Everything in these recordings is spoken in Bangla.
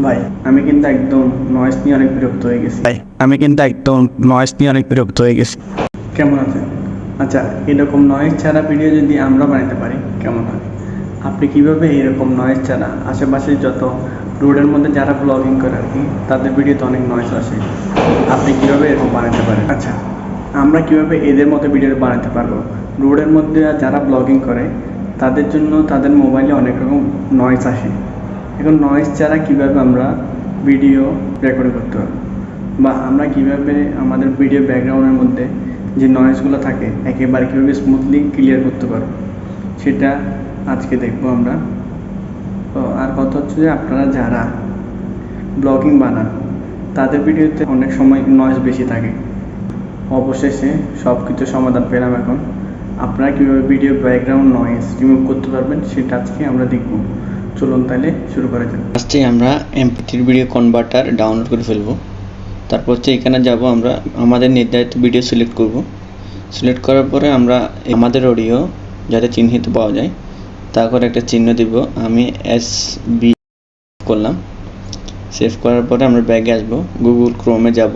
ভাই আমি কিন্তু একদম নয়েজ নিয়ে অনেক বিরক্ত হয়ে গেছি। কেমন আছেন? আচ্ছা, এরকম নয়েজ ছাড়া ভিডিও যদি আমরা বানাতে পারি কেমন হয়? আপনি কিভাবে এরকম নয়েজ ছাড়া আশেপাশে যত রোডের মধ্যে যারা ব্লগিং করে আর কি, তাদের ভিডিওতে অনেক নয়েজ আসে, আপনি কিভাবে এরকম বানাতে পারেন? আচ্ছা, আমরা কিভাবে এদের মতো ভিডিও বানাতে পারবো? রোডের মধ্যে যারা ব্লগিং করে তাদের জন্য তাদের মোবাইলে অনেক রকম নয়েজ আসে। এখন নয়েজ ছাড়া কিভাবে আমরা ভিডিও রেকর্ড করতে পারবো, বা আমরা কিভাবে আমাদের ভিডিও ব্যাকগ্রাউন্ডের মধ্যে যে নয়েজগুলো থাকে একেবারে কীভাবে স্মুথলি ক্লিয়ার করতে পারবো, সেটা আজকে দেখবো আমরা। তো আর কথা হচ্ছে যে আপনারা যারা ব্লগিং বানান তাদের ভিডিওতে অনেক সময় নয়েজ বেশি থাকে। অবশেষে সব কিছু সমাধান পেলাম। এখন আপনারা কীভাবে ভিডিও ব্যাকগ্রাউন্ড নয়েজ রিমুভ করতে পারবেন সেটা আজকে আমরা দেখব। চলুন তাহলে শুরু করা যাক। ফার্স্টে আমরা MP3 ভিডিও কনভার্টার ডাউনলোড করে ফেলবো। তারপর হচ্ছে এখানে যাব, আমরা আমাদের নির্ধারিত ভিডিও সিলেক্ট করব। সিলেক্ট করার পরে আমরা আমাদের অডিও যাতে চিহ্নিত পাওয়া যায় তা করে একটা চিহ্ন দিব। আমি SB করলাম। সেভ করার পরে আমরা ব্যাগে আসব, গুগল ক্রোমে যাব।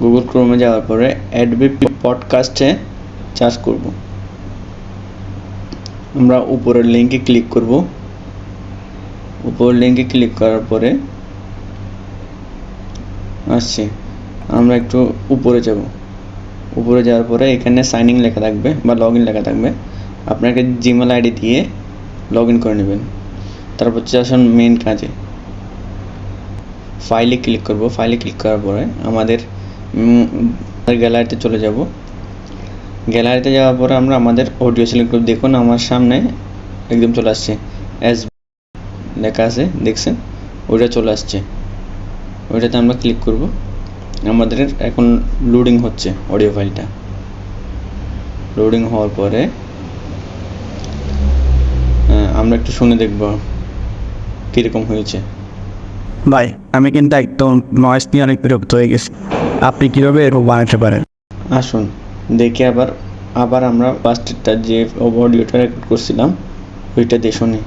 গুগল ক্রোমে যাওয়ার পরে অ্যাডবি পডকাস্টে সার্চ করব। আমরা উপরের লিঙ্কে ক্লিক করব। উপরের লিঙ্কে ক্লিক করার পরে আসছে, আমরা একটু উপরে যাব। উপরে যাওয়ার পরে এখানে সাইন ইন লেখা থাকবে বা লগ ইন লেখা থাকবে। আপনাকে জিমেল আইডি দিয়ে লগ ইন করে নেবেন। তারপর হচ্ছে আসুন মেন কাজে, ফাইলে ক্লিক করব। ফাইলে ক্লিক করার পরে আমাদের গ্যালারিতে চলে যাব। গ্যালারিতে যাওয়ার পরে আমরা আমাদের অডিও সিলেক্ট করব। দেখুন আমার সামনে একদম চলে আসছে, এস লেখা আছে, দেখছেন? ওইটা চলে আসছে, ওইটাতে আমরা ক্লিক করব। আমাদের এখন লোডিং হচ্ছে অডিও ফাইলটা। লোডিং হওয়ার পরে আমরা একটু শুনে দেখব কীরকম হয়েছে। ভাই আমি কিন্তু একদম নয়েজ নিয়ে অনেক বিরক্ত হয়ে গেছি। আপনি কীভাবে এরকম বানাতে পারেন? আসুন দেখে আবার আমরা ফার্স্টেরটা যে অডিওটা রেকর্ড করছিলাম ওইটা দিয়ে শুনি।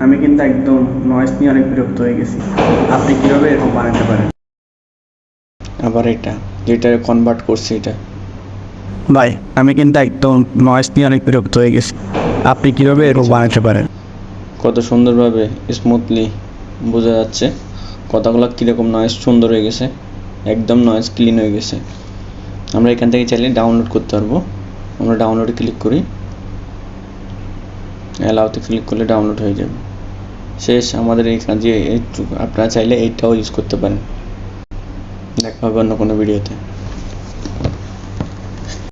আমি কিন্তু একদম নয়েজ নিয়ে অনেক বিরক্ত হয়ে গেছি। আপনি কীভাবে এরকম বানাতে পারেন? আবার এটা যেটা কনভার্ট করছি এটা। ভাই আমি কিন্তু একদম নয়েজ নিয়ে অনেক বিরক্ত হয়ে গেছি। আপনি কীভাবে এরকম বানাতে পারেন? কত সুন্দরভাবে স্মুথলি বোঝা যাচ্ছে কথাগুলো কীরকম নয়েজ সুন্দর হয়ে গেছে, একদম নয়েজ ক্লিন হয়ে গেছে। আমরা এখান থেকে চাইলে ডাউনলোড করতে পারবো। আমরা ডাউনলোডে ক্লিক করি, অ্যালাউতে ক্লিক করলে ডাউনলোড হয়ে যাবে। শেষ আমাদের এই কাজে। আপনারা চাইলে এইটাও ইউজ করতে পারেন। দেখা হবে অন্য কোনো ভিডিওতে।